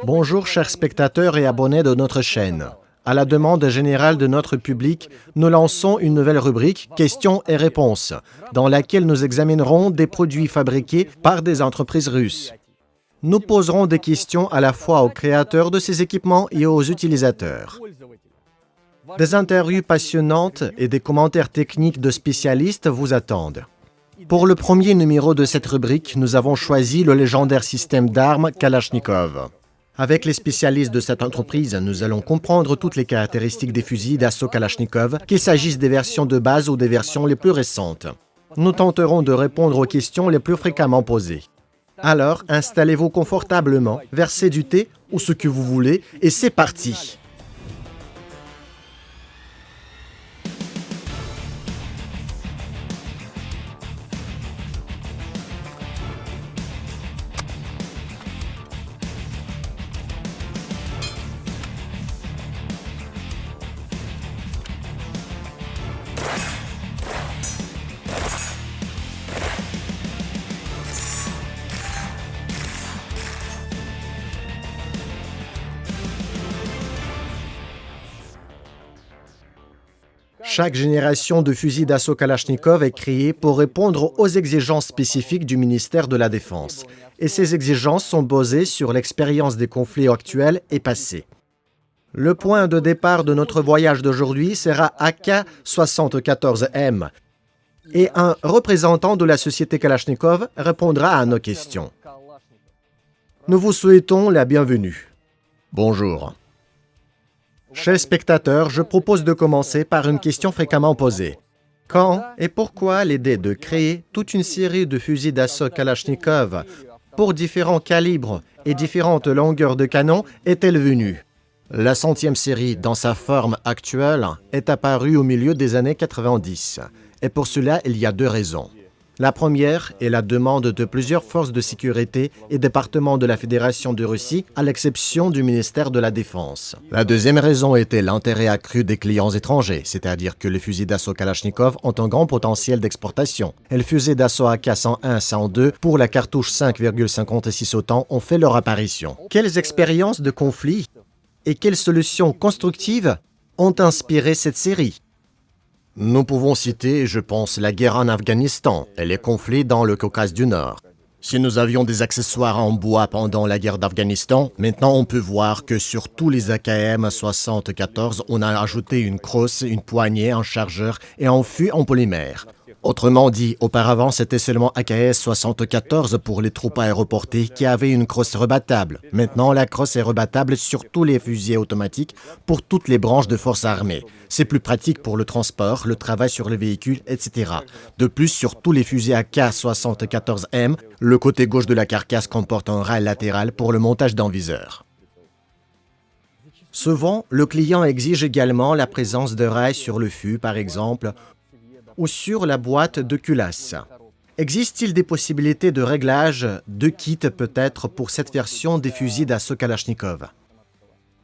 Bonjour chers spectateurs et abonnés de notre chaîne. À la demande générale de notre public, nous lançons une nouvelle rubrique « Questions et réponses » dans laquelle nous examinerons des produits fabriqués par des entreprises russes. Nous poserons des questions à la fois aux créateurs de ces équipements et aux utilisateurs. Des interviews passionnantes et des commentaires techniques de spécialistes vous attendent. Pour le premier numéro de cette rubrique, nous avons choisi le légendaire système d'armes Kalachnikov. Avec les spécialistes de cette entreprise, nous allons comprendre toutes les caractéristiques des fusils d'assaut Kalachnikov, qu'il s'agisse des versions de base ou des versions les plus récentes. Nous tenterons de répondre aux questions les plus fréquemment posées. Alors, installez-vous confortablement, versez du thé ou ce que vous voulez, et c'est parti! Chaque génération de fusils d'assaut Kalachnikov est créée pour répondre aux exigences spécifiques du ministère de la Défense. Et ces exigences sont basées sur l'expérience des conflits actuels et passés. Le point de départ de notre voyage d'aujourd'hui sera AK-74M. Et un représentant de la société Kalachnikov répondra à nos questions. Nous vous souhaitons la bienvenue. Bonjour. Chers spectateurs, je propose de commencer par une question fréquemment posée. Quand et pourquoi l'idée de créer toute une série de fusils d'assaut Kalachnikov pour différents calibres et différentes longueurs de canon est-elle venue? La 100e série, dans sa forme actuelle, est apparue au milieu des années 90. Et pour cela, il y a deux raisons. La première est la demande de plusieurs forces de sécurité et départements de la Fédération de Russie, à l'exception du ministère de la Défense. La deuxième raison était l'intérêt accru des clients étrangers, c'est-à-dire que les fusils d'assaut Kalachnikov ont un grand potentiel d'exportation. Et les fusils d'assaut AK-101-102 pour la cartouche 5,56 autant ont fait leur apparition. Quelles expériences de conflit et quelles solutions constructives ont inspiré cette série? Nous pouvons citer, je pense, la guerre en Afghanistan et les conflits dans le Caucase du Nord. Si nous avions des accessoires en bois pendant la guerre d'Afghanistan, maintenant on peut voir que sur tous les AKM-74, on a ajouté une crosse, une poignée, un chargeur et un fût en polymère. Autrement dit, auparavant, c'était seulement AKS-74 pour les troupes aéroportées qui avaient une crosse rebattable. Maintenant, la crosse est rebattable sur tous les fusils automatiques pour toutes les branches de forces armées. C'est plus pratique pour le transport, le travail sur les véhicules, etc. De plus, sur tous les fusils AK-74M, le côté gauche de la carcasse comporte un rail latéral pour le montage d'un viseur. Souvent, le client exige également la présence de rails sur le fût, par exemple, ou sur la boîte de culasse. Existe-t-il des possibilités de réglage de kit peut-être pour cette version des fusils d'assaut Kalachnikov?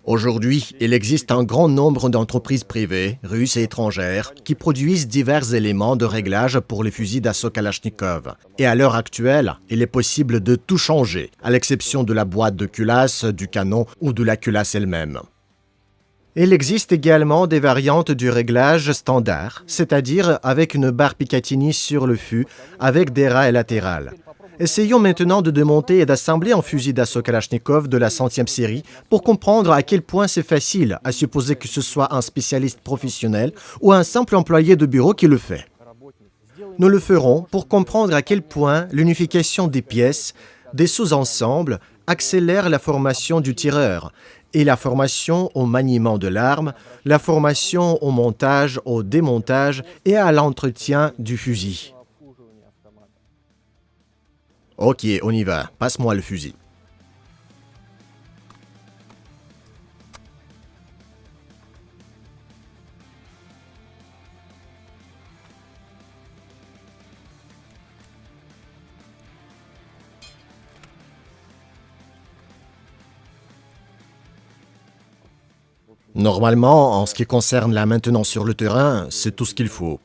Aujourd'hui, il existe un grand nombre d'entreprises privées, russes et étrangères, qui produisent divers éléments de réglage pour les fusils d'assaut Kalachnikov. Et à l'heure actuelle, il est possible de tout changer, à l'exception de la boîte de culasse, du canon ou de la culasse elle-même. Il existe également des variantes du réglage standard, c'est-à-dire avec une barre Picatinny sur le fût, avec des rails latérales. Essayons maintenant de démonter et d'assembler un fusil d'assaut Kalachnikov de la 100e série pour comprendre à quel point c'est facile, à supposer que ce soit un spécialiste professionnel ou un simple employé de bureau qui le fait. Nous le ferons pour comprendre à quel point l'unification des pièces, des sous-ensembles, accélère la formation du tireur, et la formation au maniement de l'arme, la formation au montage, au démontage et à l'entretien du fusil. Ok, on y va. Passe-moi le fusil. Normalement, en ce qui concerne la maintenance sur le terrain, c'est tout ce qu'il faut.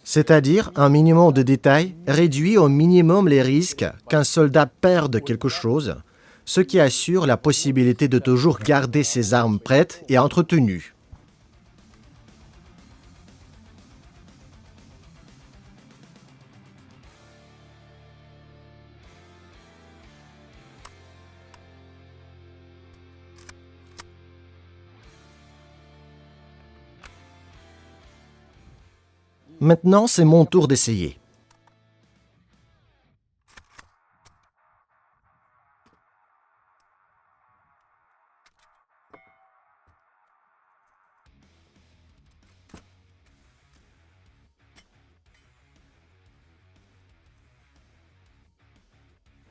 C'est-à-dire un minimum de détails réduit au minimum les risques qu'un soldat perde quelque chose, ce qui assure la possibilité de toujours garder ses armes prêtes et entretenues. Maintenant, c'est mon tour d'essayer.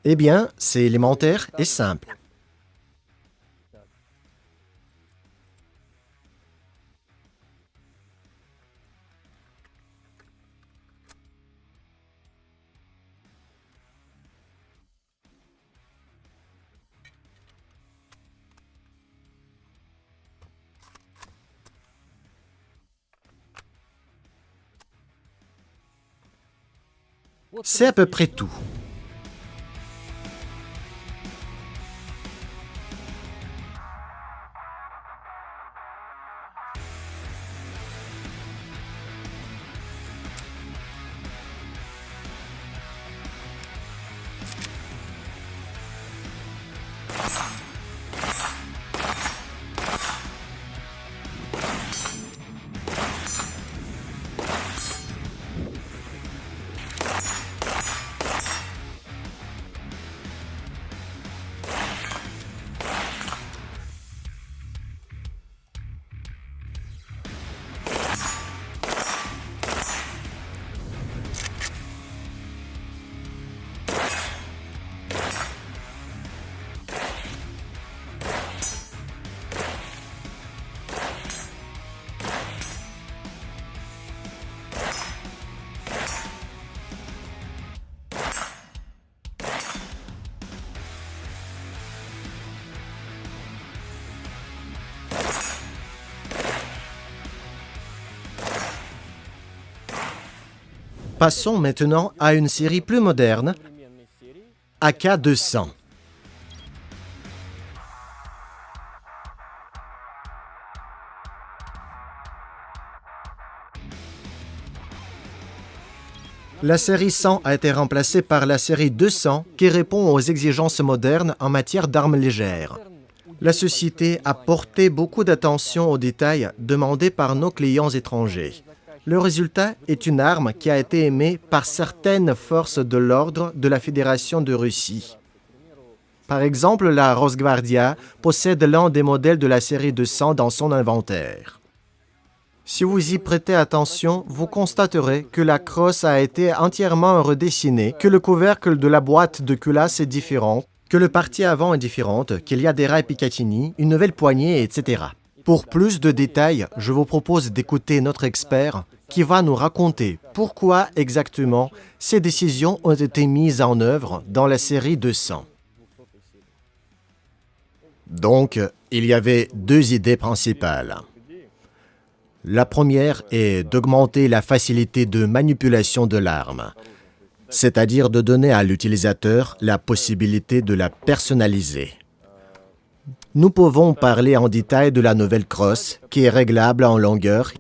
Eh bien, c'est élémentaire et simple. C'est à peu près tout. Passons maintenant à une série plus moderne, AK-200. La série 100 a été remplacée par la série 200 qui répond aux exigences modernes en matière d'armes légères. La société a porté beaucoup d'attention aux détails demandés par nos clients étrangers. Le résultat est une arme qui a été aimée par certaines forces de l'ordre de la Fédération de Russie. Par exemple, la Rosgvardia possède l'un des modèles de la série 200 dans son inventaire. Si vous y prêtez attention, vous constaterez que la crosse a été entièrement redessinée, que le couvercle de la boîte de culasse est différent, que le parti avant est différente, qu'il y a des rails Picatinny, une nouvelle poignée, etc. Pour plus de détails, je vous propose d'écouter notre expert qui va nous raconter pourquoi exactement ces décisions ont été mises en œuvre dans la série 200. Donc, il y avait deux idées principales. La première est d'augmenter la facilité de manipulation de l'arme, c'est-à-dire de donner à l'utilisateur la possibilité de la personnaliser. Nous pouvons parler en détail de la nouvelle crosse qui est réglable en longueur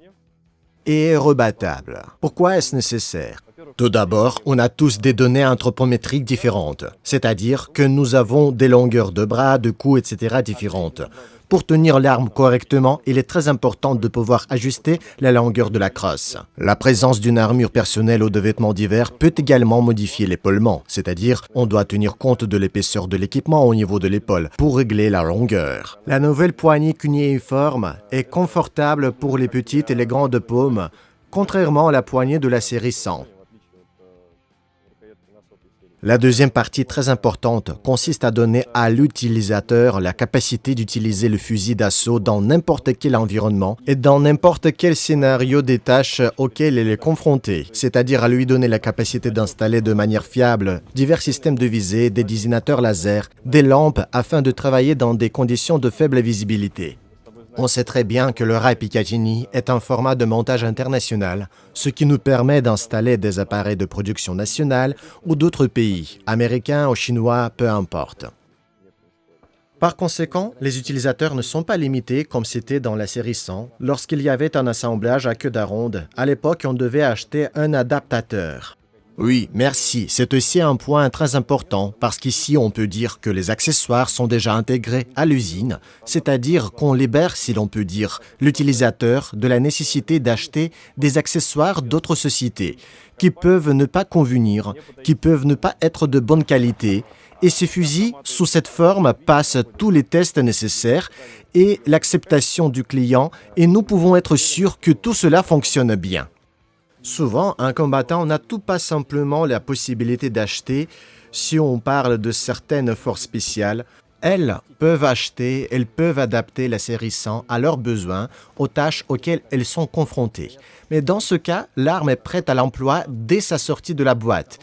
et rebattable. Pourquoi est-ce nécessaire? Tout d'abord, on a tous des données anthropométriques différentes, c'est-à-dire que nous avons des longueurs de bras, de cou, etc. différentes. Pour tenir l'arme correctement, il est très important de pouvoir ajuster la longueur de la crosse. La présence d'une armure personnelle ou de vêtements divers peut également modifier l'épaulement, c'est-à-dire on doit tenir compte de l'épaisseur de l'équipement au niveau de l'épaule pour régler la longueur. La nouvelle poignée cunéiforme est confortable pour les petites et les grandes paumes, contrairement à la poignée de la série 100. La deuxième partie très importante consiste à donner à l'utilisateur la capacité d'utiliser le fusil d'assaut dans n'importe quel environnement et dans n'importe quel scénario des tâches auxquelles il est confronté, c'est-à-dire à lui donner la capacité d'installer de manière fiable divers systèmes de visée, des désignateurs laser, des lampes afin de travailler dans des conditions de faible visibilité. On sait très bien que le rail Picatinny est un format de montage international, ce qui nous permet d'installer des appareils de production nationale ou d'autres pays, américains ou chinois, peu importe. Par conséquent, les utilisateurs ne sont pas limités comme c'était dans la série 100. Lorsqu'il y avait un assemblage à queue d'aronde, à l'époque, on devait acheter un adaptateur. Oui, merci. C'est aussi un point très important parce qu'ici, on peut dire que les accessoires sont déjà intégrés à l'usine, c'est-à-dire qu'on libère, si l'on peut dire, l'utilisateur de la nécessité d'acheter des accessoires d'autres sociétés qui peuvent ne pas convenir, qui peuvent ne pas être de bonne qualité. Et ces fusils, sous cette forme, passent tous les tests nécessaires et l'acceptation du client et nous pouvons être sûrs que tout cela fonctionne bien. Souvent, un combattant n'a tout pas simplement la possibilité d'acheter. Si on parle de certaines forces spéciales, elles peuvent adapter la série 100 à leurs besoins, aux tâches auxquelles elles sont confrontées. Mais dans ce cas, l'arme est prête à l'emploi dès sa sortie de la boîte.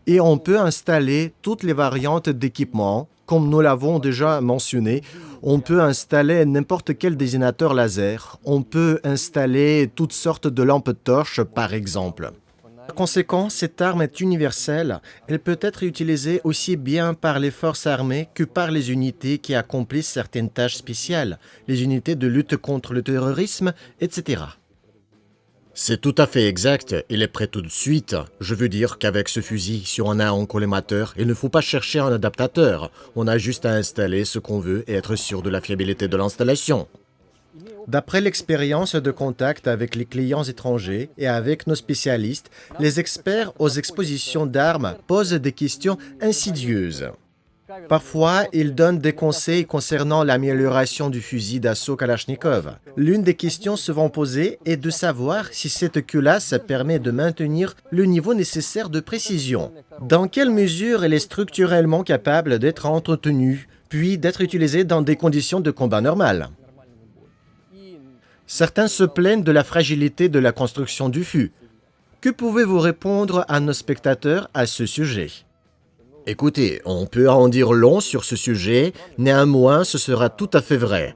Et on peut installer toutes les variantes d'équipement. Comme nous l'avons déjà mentionné, on peut installer n'importe quel désignateur laser. On peut installer toutes sortes de lampes torches, par exemple. Par conséquent, cette arme est universelle. Elle peut être utilisée aussi bien par les forces armées que par les unités qui accomplissent certaines tâches spéciales, les unités de lutte contre le terrorisme, etc. C'est tout à fait exact. Il est prêt tout de suite. Je veux dire qu'avec ce fusil, si on a un collimateur, il ne faut pas chercher un adaptateur. On a juste à installer ce qu'on veut et être sûr de la fiabilité de l'installation. D'après l'expérience de contact avec les clients étrangers et avec nos spécialistes, les experts aux expositions d'armes posent des questions insidieuses. Parfois, ils donnent des conseils concernant l'amélioration du fusil d'assaut Kalachnikov. L'une des questions souvent posées est de savoir si cette culasse permet de maintenir le niveau nécessaire de précision. Dans quelle mesure elle est structurellement capable d'être entretenue, puis d'être utilisée dans des conditions de combat normales. Certains se plaignent de la fragilité de la construction du fût. Que pouvez-vous répondre à nos spectateurs à ce sujet ? Écoutez, on peut en dire long sur ce sujet, néanmoins ce sera tout à fait vrai.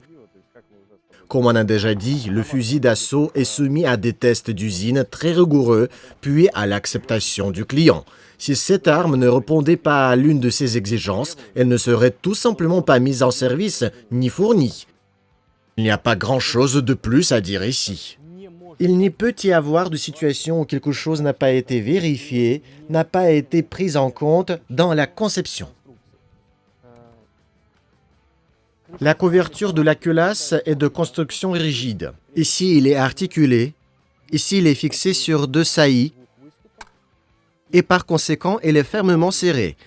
Comme on a déjà dit, le fusil d'assaut est soumis à des tests d'usine très rigoureux, puis à l'acceptation du client. Si cette arme ne répondait pas à l'une de ces exigences, elle ne serait tout simplement pas mise en service ni fournie. Il n'y a pas grand-chose de plus à dire ici. Il n'y peut y avoir de situation où quelque chose n'a pas été vérifié, n'a pas été pris en compte dans la conception. La couverture de la culasse est de construction rigide. Ici, il est articulé. Ici, il est fixé sur deux saillies. Et par conséquent, il est fermement serré.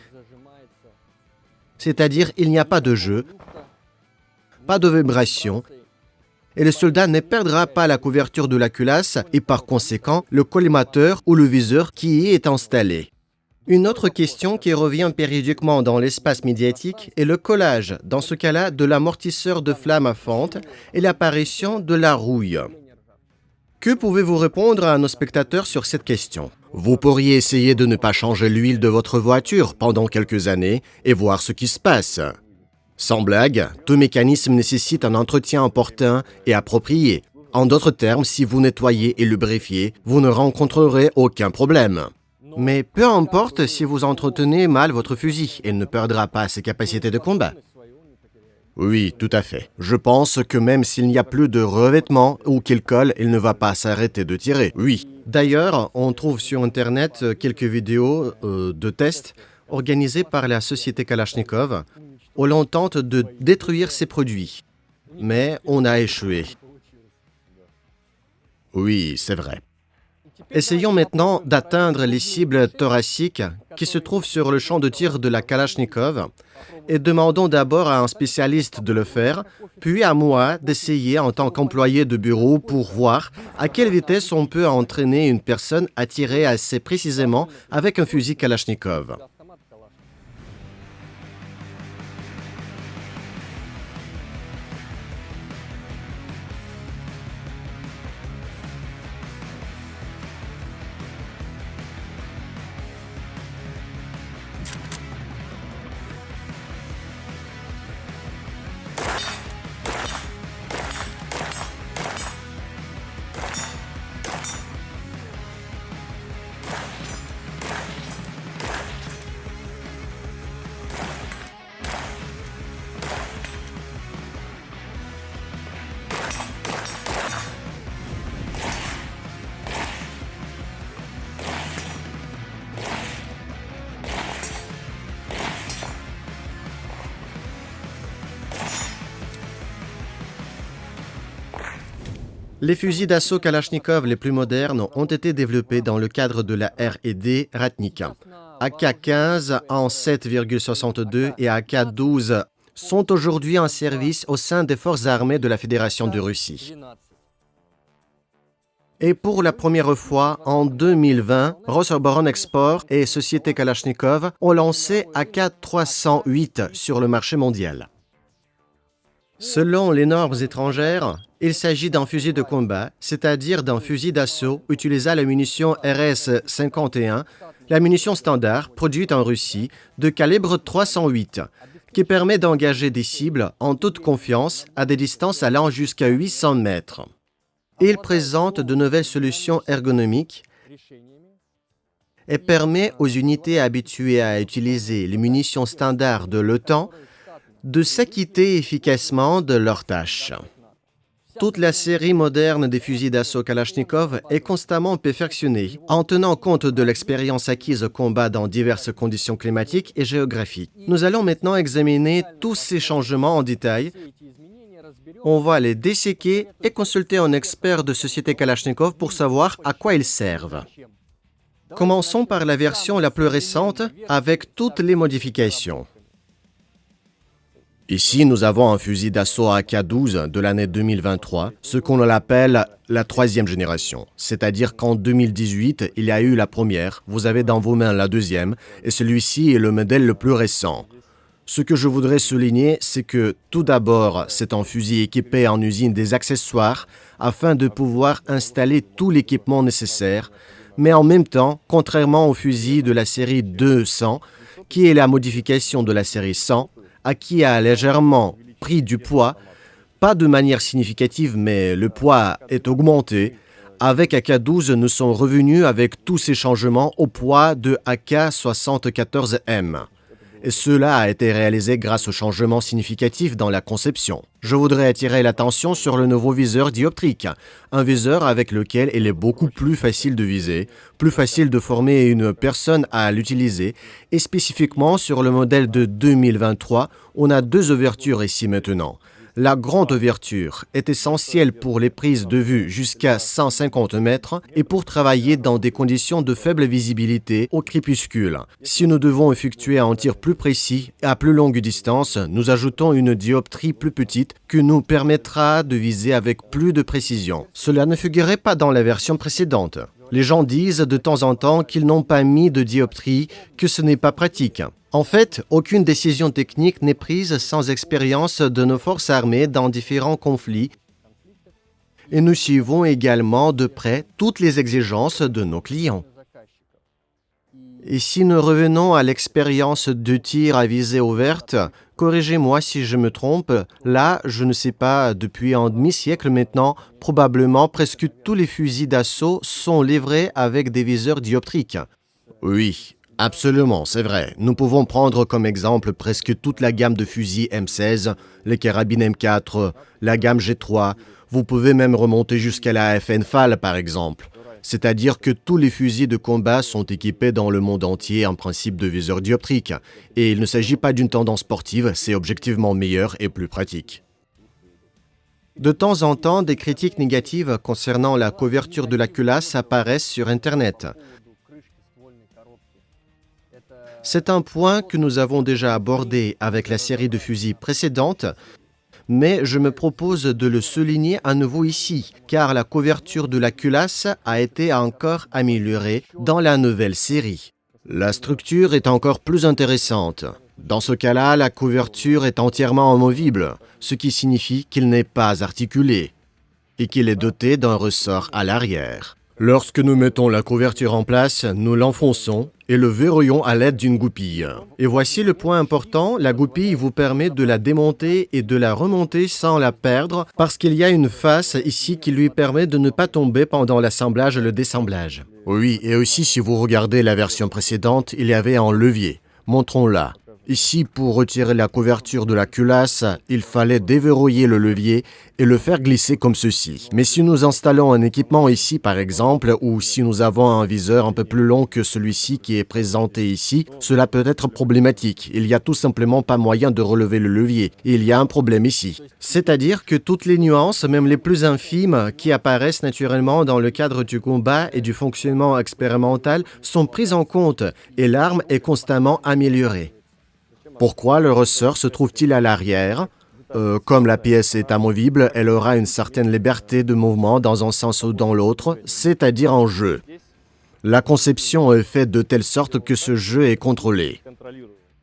C'est-à-dire, il n'y a pas de jeu, pas de vibration, et le soldat ne perdra pas la couverture de la culasse et par conséquent le collimateur ou le viseur qui y est installé. Une autre question qui revient périodiquement dans l'espace médiatique est le collage, dans ce cas-là de l'amortisseur de flamme à fente et l'apparition de la rouille. Que pouvez-vous répondre à nos spectateurs sur cette question ? Vous pourriez essayer de ne pas changer l'huile de votre voiture pendant quelques années et voir ce qui se passe. Sans blague, tout mécanisme nécessite un entretien opportun et approprié. En d'autres termes, si vous nettoyez et lubrifiez, vous ne rencontrerez aucun problème. Mais peu importe si vous entretenez mal votre fusil, il ne perdra pas ses capacités de combat. Oui, tout à fait. Je pense que même s'il n'y a plus de revêtement ou qu'il colle, il ne va pas s'arrêter de tirer. Oui. D'ailleurs, on trouve sur Internet quelques vidéos de tests organisées par la société Kalachnikov où l'on tente de détruire ces produits. Mais on a échoué. Oui, c'est vrai. Essayons maintenant d'atteindre les cibles thoraciques qui se trouvent sur le champ de tir de la Kalachnikov et demandons d'abord à un spécialiste de le faire, puis à moi d'essayer en tant qu'employé de bureau pour voir à quelle vitesse on peut entraîner une personne à tirer assez précisément avec un fusil Kalachnikov. Les fusils d'assaut Kalachnikov les plus modernes ont été développés dans le cadre de la R&D Ratnik. AK-15 en 7,62 et AK-12 sont aujourd'hui en service au sein des forces armées de la Fédération de Russie. Et pour la première fois, en 2020, Rosoboron Export et Société Kalachnikov ont lancé AK-308 sur le marché mondial. Selon les normes étrangères, il s'agit d'un fusil de combat, c'est-à-dire d'un fusil d'assaut utilisant la munition RS-51, la munition standard produite en Russie de calibre 308, qui permet d'engager des cibles en toute confiance à des distances allant jusqu'à 800 mètres. Il présente de nouvelles solutions ergonomiques et permet aux unités habituées à utiliser les munitions standards de l'OTAN de s'acquitter efficacement de leurs tâches. Toute la série moderne des fusils d'assaut Kalachnikov est constamment perfectionnée en tenant compte de l'expérience acquise au combat dans diverses conditions climatiques et géographiques. Nous allons maintenant examiner tous ces changements en détail. On va les disséquer et consulter un expert de Société Kalachnikov pour savoir à quoi ils servent. Commençons par la version la plus récente avec toutes les modifications. Ici, nous avons un fusil d'assaut AK-12 de l'année 2023, ce qu'on appelle la troisième génération. C'est-à-dire qu'en 2018, il y a eu la première, vous avez dans vos mains la deuxième, et celui-ci est le modèle le plus récent. Ce que je voudrais souligner, c'est que tout d'abord, c'est un fusil équipé en usine des accessoires afin de pouvoir installer tout l'équipement nécessaire, mais en même temps, contrairement au fusil de la série 200, qui est la modification de la série 100, qui a légèrement pris du poids, pas de manière significative, mais le poids est augmenté. Avec AK-12, nous sommes revenus avec tous ces changements au poids de AK-74M. Et cela a été réalisé grâce aux changements significatifs dans la conception. Je voudrais attirer l'attention sur le nouveau viseur dioptrique, un viseur avec lequel il est beaucoup plus facile de viser, plus facile de former une personne à l'utiliser, et spécifiquement sur le modèle de 2023, on a deux ouvertures ici maintenant. La grande ouverture est essentielle pour les prises de vue jusqu'à 150 mètres et pour travailler dans des conditions de faible visibilité au crépuscule. Si nous devons effectuer un tir plus précis et à plus longue distance, nous ajoutons une dioptrie plus petite qui nous permettra de viser avec plus de précision. Cela ne figurait pas dans la version précédente. Les gens disent de temps en temps qu'ils n'ont pas mis de dioptrie, que ce n'est pas pratique. En fait, aucune décision technique n'est prise sans expérience de nos forces armées dans différents conflits et nous suivons également de près toutes les exigences de nos clients. Et si nous revenons à l'expérience de tir à visée ouverte, corrigez-moi si je me trompe, là, je ne sais pas, depuis un demi-siècle maintenant, probablement presque tous les fusils d'assaut sont livrés avec des viseurs dioptriques. Oui. Absolument, c'est vrai. Nous pouvons prendre comme exemple presque toute la gamme de fusils M16, les carabines M4, la gamme G3. Vous pouvez même remonter jusqu'à la FN-FAL par exemple. C'est-à-dire que tous les fusils de combat sont équipés dans le monde entier en principe de viseur dioptrique. Et il ne s'agit pas d'une tendance sportive, c'est objectivement meilleur et plus pratique. De temps en temps, des critiques négatives concernant la couverture de la culasse apparaissent sur Internet. C'est un point que nous avons déjà abordé avec la série de fusils précédente, mais je me propose de le souligner à nouveau ici, car la couverture de la culasse a été encore améliorée dans la nouvelle série. La structure est encore plus intéressante. Dans ce cas-là, la couverture est entièrement amovible, ce qui signifie qu'il n'est pas articulé et qu'il est doté d'un ressort à l'arrière. Lorsque nous mettons la couverture en place, nous l'enfonçons et le verrouillons à l'aide d'une goupille. Et voici le point important, la goupille vous permet de la démonter et de la remonter sans la perdre parce qu'il y a une face ici qui lui permet de ne pas tomber pendant l'assemblage et le désemblage. Oui, et aussi si vous regardez la version précédente, il y avait un levier. Montrons-la. Ici, pour retirer la couverture de la culasse, il fallait déverrouiller le levier et le faire glisser comme ceci. Mais si nous installons un équipement ici, par exemple, ou si nous avons un viseur un peu plus long que celui-ci qui est présenté ici, cela peut être problématique. Il n'y a tout simplement pas moyen de relever le levier. Il y a un problème ici. C'est-à-dire que toutes les nuances, même les plus infimes, qui apparaissent naturellement dans le cadre du combat et du fonctionnement expérimental, sont prises en compte et l'arme est constamment améliorée. Pourquoi le ressort se trouve-t-il à l'arrière? Comme la pièce est amovible, elle aura une certaine liberté de mouvement dans un sens ou dans l'autre, c'est-à-dire en jeu. La conception est faite de telle sorte que ce jeu est contrôlé.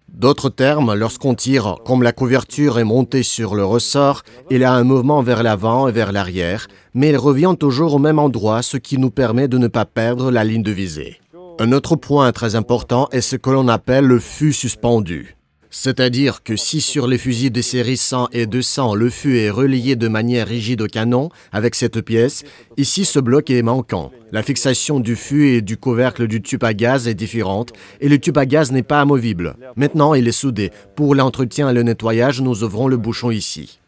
D'autres termes, lorsqu'on tire, comme la couverture est montée sur le ressort, il a un mouvement vers l'avant et vers l'arrière, mais il revient toujours au même endroit, ce qui nous permet de ne pas perdre la ligne de visée. Un autre point très important est ce que l'on appelle le fût suspendu. C'est-à-dire que si sur les fusils des séries 100 et 200, le fût est relié de manière rigide au canon, avec cette pièce, ici ce bloc est manquant. La fixation du fût et du couvercle du tube à gaz est différente et le tube à gaz n'est pas amovible. Maintenant, il est soudé. Pour l'entretien et le nettoyage, nous ouvrons le bouchon ici.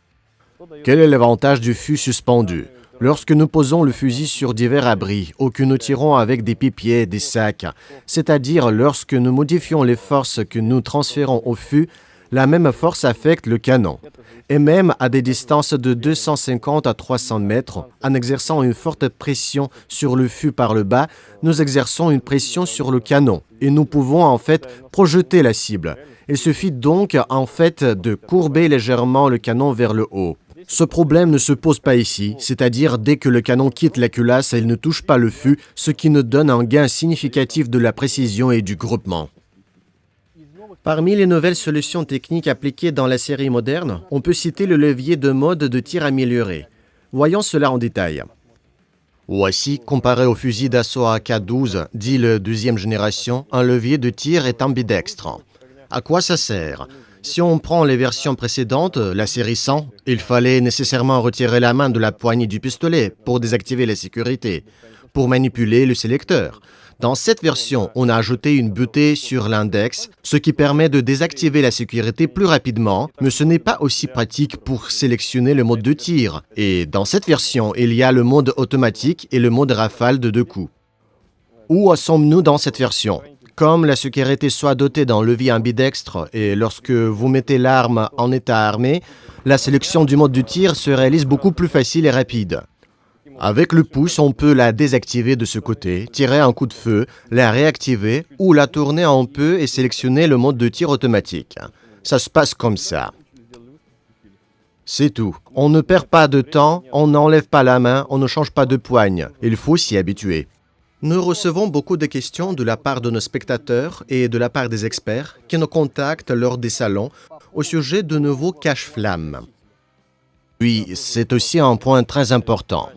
Quel est l'avantage du fût suspendu? Lorsque nous posons le fusil sur divers abris ou que nous tirons avec des pipiers, des sacs, c'est-à-dire lorsque nous modifions les forces que nous transférons au fût, la même force affecte le canon. Et même à des distances de 250 à 300 mètres, en exerçant une forte pression sur le fût par le bas, nous exerçons une pression sur le canon et nous pouvons en fait projeter la cible. Il suffit donc en fait de courber légèrement le canon vers le haut. Ce problème ne se pose pas ici, c'est-à-dire dès que le canon quitte la culasse, il ne touche pas le fût, ce qui nous donne un gain significatif de la précision et du groupement. Parmi les nouvelles solutions techniques appliquées dans la série moderne, on peut citer le levier de mode de tir amélioré. Voyons cela en détail. Voici, comparé au fusil d'assaut AK-12, dit le deuxième génération, un levier de tir est ambidextre. À quoi ça sert? Si on prend les versions précédentes, la série 100, il fallait nécessairement retirer la main de la poignée du pistolet pour désactiver la sécurité, pour manipuler le sélecteur. Dans cette version, on a ajouté une butée sur l'index, ce qui permet de désactiver la sécurité plus rapidement, mais ce n'est pas aussi pratique pour sélectionner le mode de tir. Et dans cette version, il y a le mode automatique et le mode rafale de 2 coups. Où en sommes-nous dans cette version? Comme la sécurité soit dotée d'un levier ambidextre et lorsque vous mettez l'arme en état armé, la sélection du mode de tir se réalise beaucoup plus facile et rapide. Avec le pouce, on peut la désactiver de ce côté, tirer un coup de feu, la réactiver ou la tourner un peu et sélectionner le mode de tir automatique. Ça se passe comme ça. C'est tout. On ne perd pas de temps, on n'enlève pas la main, on ne change pas de poigne. Il faut s'y habituer. Nous recevons beaucoup de questions de la part de nos spectateurs et de la part des experts qui nous contactent lors des salons au sujet de nouveaux cache-flammes. Oui, c'est aussi un point très important.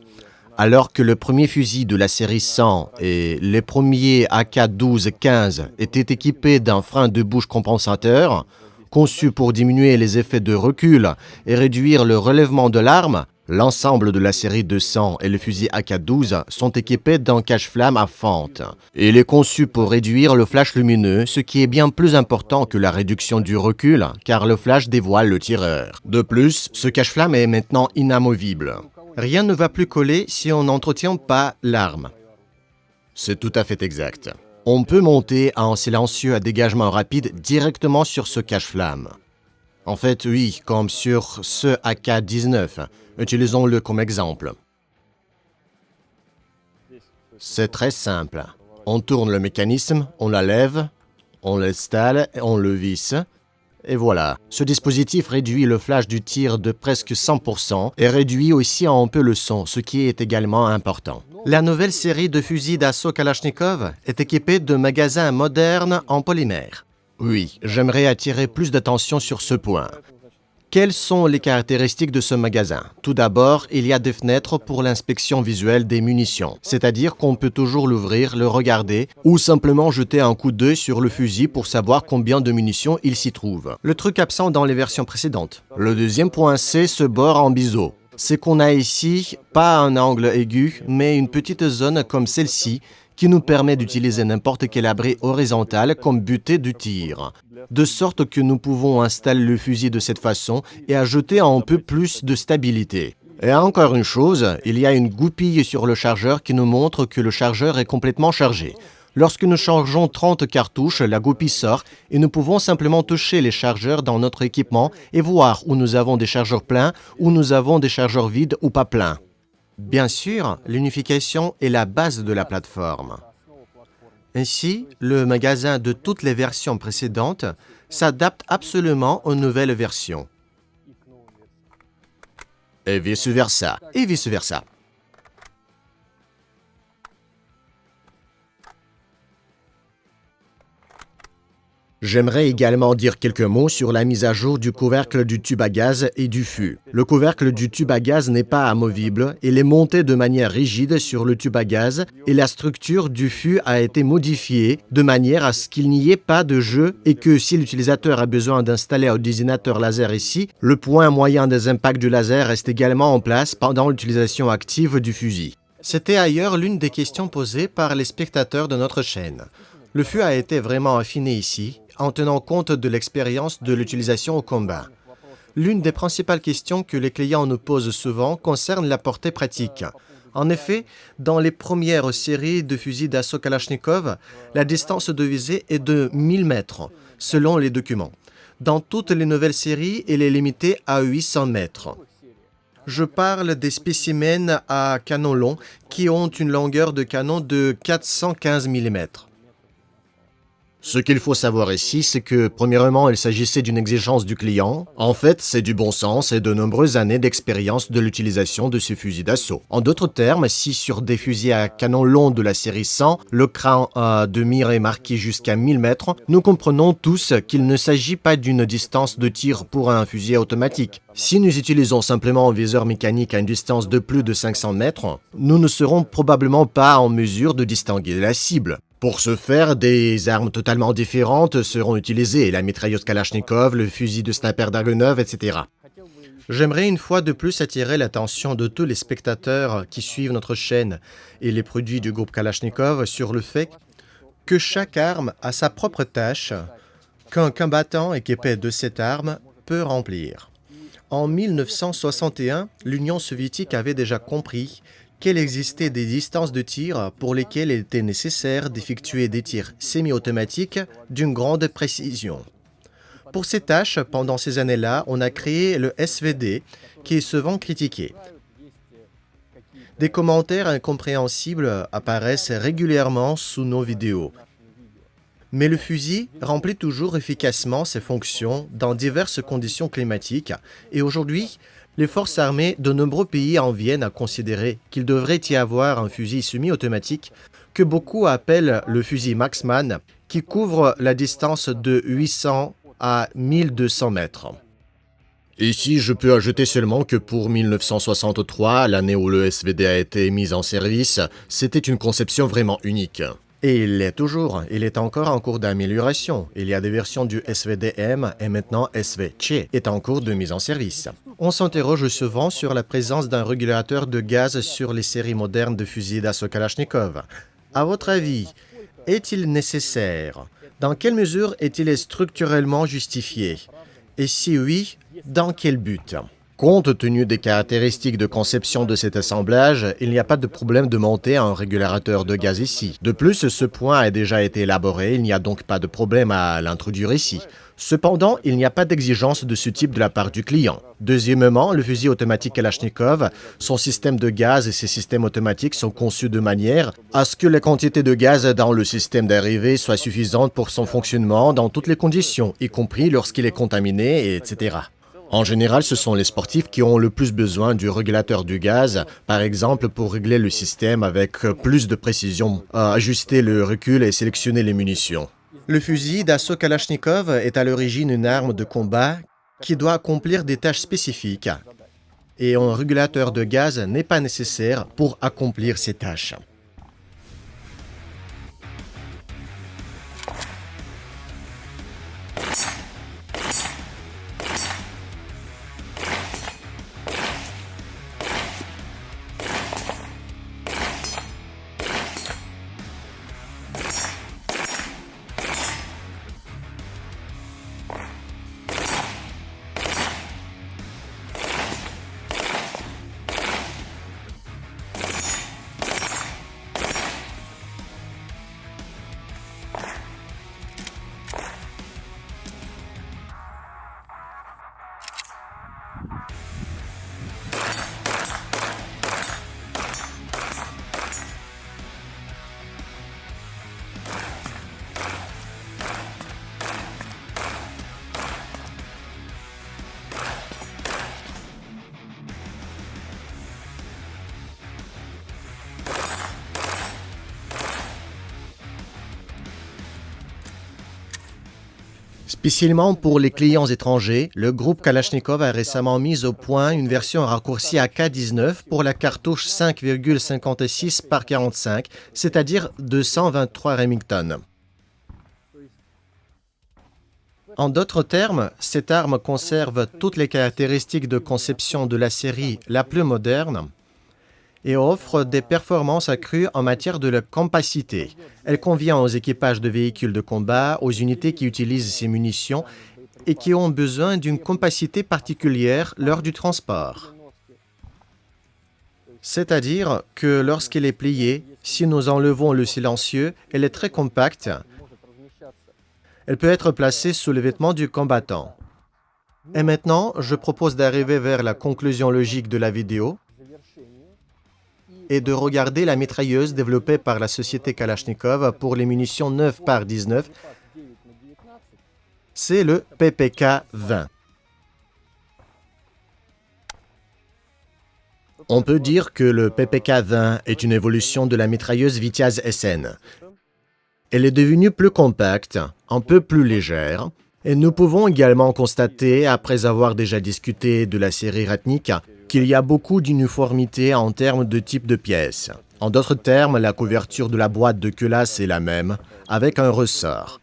Alors que le premier fusil de la série 100 et les premiers AK-12-15 étaient équipés d'un frein de bouche compensateur, conçu pour diminuer les effets de recul et réduire le relèvement de l'arme, l'ensemble de la série 200 et le fusil AK-12 sont équipés d'un cache-flamme à fente. Il est conçu pour réduire le flash lumineux, ce qui est bien plus important que la réduction du recul, car le flash dévoile le tireur. De plus, ce cache-flamme est maintenant inamovible. Rien ne va plus coller si on n'entretient pas l'arme. C'est tout à fait exact. On peut monter un silencieux à dégagement rapide directement sur ce cache-flamme. En fait, oui, comme sur ce AK-19. Utilisons-le comme exemple. C'est très simple. On tourne le mécanisme, on la lève, on l'installe, on le visse. Et voilà. Ce dispositif réduit le flash du tir de presque 100% et réduit aussi un peu le son, ce qui est également important. La nouvelle série de fusils d'assaut Kalachnikov est équipée de magasins modernes en polymère. Oui, j'aimerais attirer plus d'attention sur ce point. Quelles sont les caractéristiques de ce magasin? Tout d'abord, il y a des fenêtres pour l'inspection visuelle des munitions, c'est-à-dire qu'on peut toujours l'ouvrir, le regarder ou simplement jeter un coup d'œil sur le fusil pour savoir combien de munitions il s'y trouve. Le truc absent dans les versions précédentes. Le deuxième point, c'est ce bord en biseau. C'est qu'on a ici pas un angle aigu, mais une petite zone comme celle-ci qui nous permet d'utiliser n'importe quel abri horizontal comme butée de tir, de sorte que nous pouvons installer le fusil de cette façon et ajouter un peu plus de stabilité. Et encore une chose, il y a une goupille sur le chargeur qui nous montre que le chargeur est complètement chargé. Lorsque nous chargeons 30 cartouches, la goupille sort et nous pouvons simplement toucher les chargeurs dans notre équipement et voir où nous avons des chargeurs pleins, où nous avons des chargeurs vides ou pas pleins. Bien sûr, l'unification est la base de la plateforme. Ainsi, le magasin de toutes les versions précédentes s'adapte absolument aux nouvelles versions. Et vice-versa, et vice-versa. J'aimerais également dire quelques mots sur la mise à jour du couvercle du tube à gaz et du fût. Le couvercle du tube à gaz n'est pas amovible, il est monté de manière rigide sur le tube à gaz et la structure du fût a été modifiée de manière à ce qu'il n'y ait pas de jeu et que si l'utilisateur a besoin d'installer un désignateur laser ici, le point moyen des impacts du laser reste également en place pendant l'utilisation active du fusil. C'était ailleurs l'une des questions posées par les spectateurs de notre chaîne. Le fût a été vraiment affiné ici, en tenant compte de l'expérience de l'utilisation au combat. L'une des principales questions que les clients nous posent souvent concerne la portée pratique. En effet, dans les premières séries de fusils d'assaut Kalachnikov, la distance de visée est de 1000 mètres, selon les documents. Dans toutes les nouvelles séries, elle est limitée à 800 mètres. Je parle des spécimens à canon long qui ont une longueur de canon de 415 mm. Ce qu'il faut savoir ici, c'est que, premièrement, il s'agissait d'une exigence du client. En fait, c'est du bon sens et de nombreuses années d'expérience de l'utilisation de ces fusils d'assaut. En d'autres termes, si sur des fusils à canon long de la série 100, le cran de mire est marqué jusqu'à 1000 mètres, nous comprenons tous qu'il ne s'agit pas d'une distance de tir pour un fusil automatique. Si nous utilisons simplement un viseur mécanique à une distance de plus de 500 mètres, nous ne serons probablement pas en mesure de distinguer la cible. Pour ce faire, des armes totalement différentes seront utilisées, la mitrailleuse Kalachnikov, le fusil de sniper Dragunov, etc. J'aimerais une fois de plus attirer l'attention de tous les spectateurs qui suivent notre chaîne et les produits du groupe Kalachnikov sur le fait que chaque arme a sa propre tâche qu'un combattant équipé de cette arme peut remplir. En 1961, l'Union soviétique avait déjà compris qu'il existait des distances de tir pour lesquelles il était nécessaire d'effectuer des tirs semi-automatiques d'une grande précision. Pour ces tâches, pendant ces années-là, on a créé le SVD, qui est souvent critiqué. Des commentaires incompréhensibles apparaissent régulièrement sous nos vidéos. Mais le fusil remplit toujours efficacement ses fonctions dans diverses conditions climatiques et aujourd'hui, les forces armées de nombreux pays en viennent à considérer qu'il devrait y avoir un fusil semi-automatique que beaucoup appellent le fusil Marksman qui couvre la distance de 800 à 1200 mètres. Ici, je peux ajouter seulement que pour 1963, l'année où le SVD a été mis en service, c'était une conception vraiment unique. Et il l'est toujours, il est encore en cours d'amélioration. Il y a des versions du SVD-M et maintenant SVC est en cours de mise en service. On s'interroge souvent sur la présence d'un régulateur de gaz sur les séries modernes de fusils d'assaut Kalachnikov. À votre avis, est-il nécessaire? Dans quelle mesure est-il structurellement justifié? Et si oui, dans quel but? Compte tenu des caractéristiques de conception de cet assemblage, il n'y a pas de problème de monter un régulateur de gaz ici. De plus, ce point a déjà été élaboré, il n'y a donc pas de problème à l'introduire ici. Cependant, il n'y a pas d'exigence de ce type de la part du client. Deuxièmement, le fusil automatique Kalachnikov, son système de gaz et ses systèmes automatiques sont conçus de manière à ce que la quantité de gaz dans le système d'arrivée soit suffisante pour son fonctionnement dans toutes les conditions, y compris lorsqu'il est contaminé, etc. En général, ce sont les sportifs qui ont le plus besoin du régulateur du gaz, par exemple pour régler le système avec plus de précision, ajuster le recul et sélectionner les munitions. Le fusil d'assaut Kalachnikov est à l'origine une arme de combat qui doit accomplir des tâches spécifiques et un régulateur de gaz n'est pas nécessaire pour accomplir ces tâches. Spécialement pour les clients étrangers, le groupe Kalachnikov a récemment mis au point une version raccourcie AK-19 pour la cartouche 5,56 par 45, c'est-à-dire 223 Remington. En d'autres termes, cette arme conserve toutes les caractéristiques de conception de la série la plus moderne et offre des performances accrues en matière de la compacité. Elle convient aux équipages de véhicules de combat, aux unités qui utilisent ces munitions et qui ont besoin d'une compacité particulière lors du transport. C'est-à-dire que lorsqu'elle est pliée, si nous enlevons le silencieux, elle est très compacte. Elle peut être placée sous le vêtement du combattant. Et maintenant, je propose d'arriver vers la conclusion logique de la vidéo et de regarder la mitrailleuse développée par la société Kalachnikov pour les munitions 9 par 19. C'est le PPK-20. On peut dire que le PPK-20 est une évolution de la mitrailleuse Vitiaz SN. Elle est devenue plus compacte, un peu plus légère, et nous pouvons également constater, après avoir déjà discuté de la série Ratnik, qu'il y a beaucoup d'uniformité en termes de type de pièces. En d'autres termes, la couverture de la boîte de culasse est la même, avec un ressort.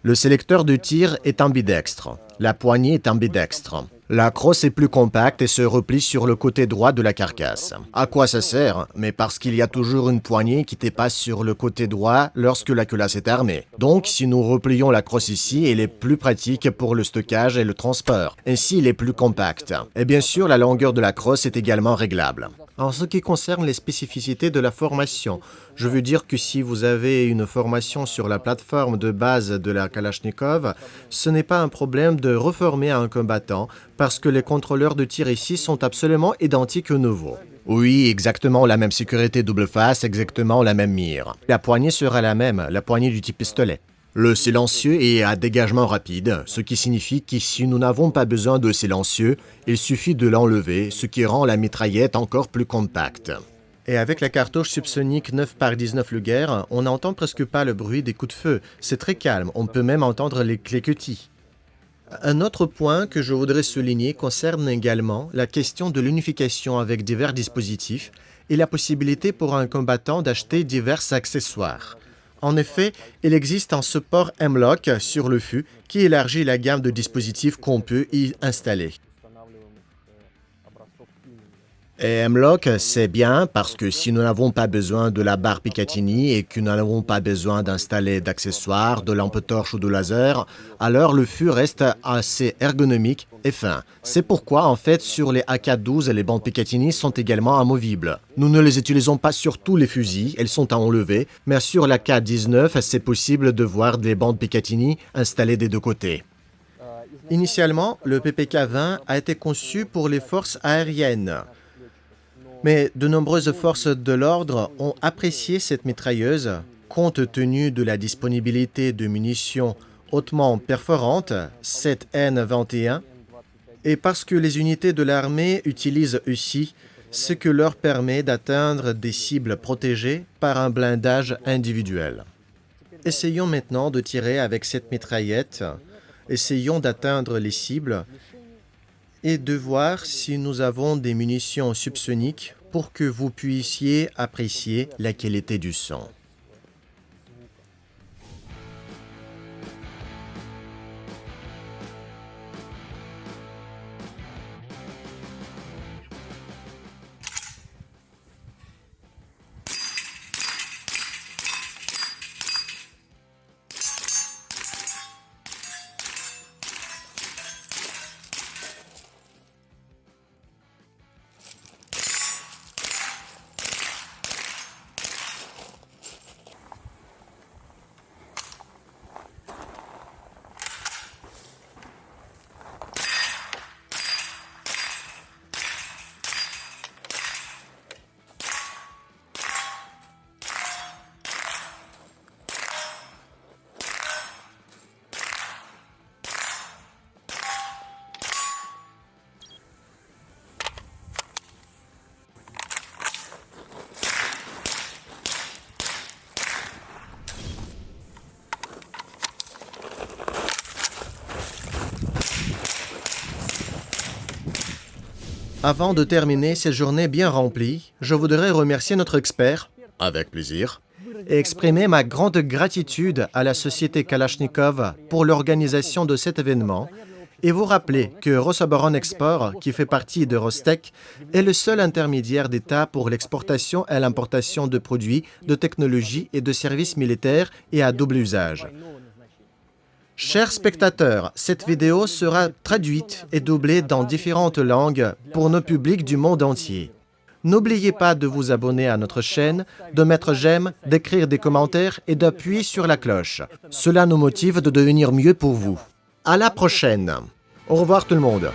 Le sélecteur de tir est ambidextre. La poignée est ambidextre. La crosse est plus compacte et se replie sur le côté droit de la carcasse. À quoi ça sert? Mais parce qu'il y a toujours une poignée qui dépasse sur le côté droit lorsque la culasse est armée. Donc, si nous replions la crosse ici, elle est plus pratique pour le stockage et le transport. Ainsi, elle est plus compacte. Et bien sûr, la longueur de la crosse est également réglable. En ce qui concerne les spécificités de la formation, je veux dire que si vous avez une formation sur la plateforme de base de la Kalachnikov, ce n'est pas un problème de reformer un combattant parce que les contrôleurs de tir ici sont absolument identiques aux nouveaux. Oui, exactement la même sécurité double face, exactement la même mire. La poignée sera la même, la poignée du type pistolet. Le silencieux est à dégagement rapide, ce qui signifie que si nous n'avons pas besoin de silencieux, il suffit de l'enlever, ce qui rend la mitraillette encore plus compacte. Et avec la cartouche subsonique 9 par 19 Luger, on n'entend presque pas le bruit des coups de feu. C'est très calme, on peut même entendre les cliquetis. Un autre point que je voudrais souligner concerne également la question de l'unification avec divers dispositifs et la possibilité pour un combattant d'acheter divers accessoires. En effet, il existe un support M-Lock sur le fût qui élargit la gamme de dispositifs qu'on peut y installer. Et M-Lock, c'est bien parce que si nous n'avons pas besoin de la barre Picatinny et que nous n'avons pas besoin d'installer d'accessoires, de lampes torches ou de laser, alors le fût reste assez ergonomique et fin. C'est pourquoi, en fait, sur les AK-12, les bandes Picatinny sont également amovibles. Nous ne les utilisons pas sur tous les fusils, elles sont à enlever, mais sur l'AK-19, c'est possible de voir des bandes Picatinny installées des deux côtés. Initialement, le PPK-20 a été conçu pour les forces aériennes. Mais de nombreuses forces de l'ordre ont apprécié cette mitrailleuse, compte tenu de la disponibilité de munitions hautement perforantes, 7N21, et parce que les unités de l'armée utilisent aussi ce que leur permet d'atteindre des cibles protégées par un blindage individuel. Essayons maintenant de tirer avec cette mitraillette, essayons d'atteindre les cibles et de voir si nous avons des munitions subsoniques pour que vous puissiez apprécier la qualité du son. Avant de terminer cette journée bien remplie, je voudrais remercier notre expert, avec plaisir, et exprimer ma grande gratitude à la société Kalachnikov pour l'organisation de cet événement et vous rappeler que Rosoboron Export, qui fait partie de Rostec, est le seul intermédiaire d'État pour l'exportation et l'importation de produits, de technologies et de services militaires et à double usage. Chers spectateurs, cette vidéo sera traduite et doublée dans différentes langues pour nos publics du monde entier. N'oubliez pas de vous abonner à notre chaîne, de mettre j'aime, d'écrire des commentaires et d'appuyer sur la cloche. Cela nous motive de devenir mieux pour vous. À la prochaine. Au revoir tout le monde.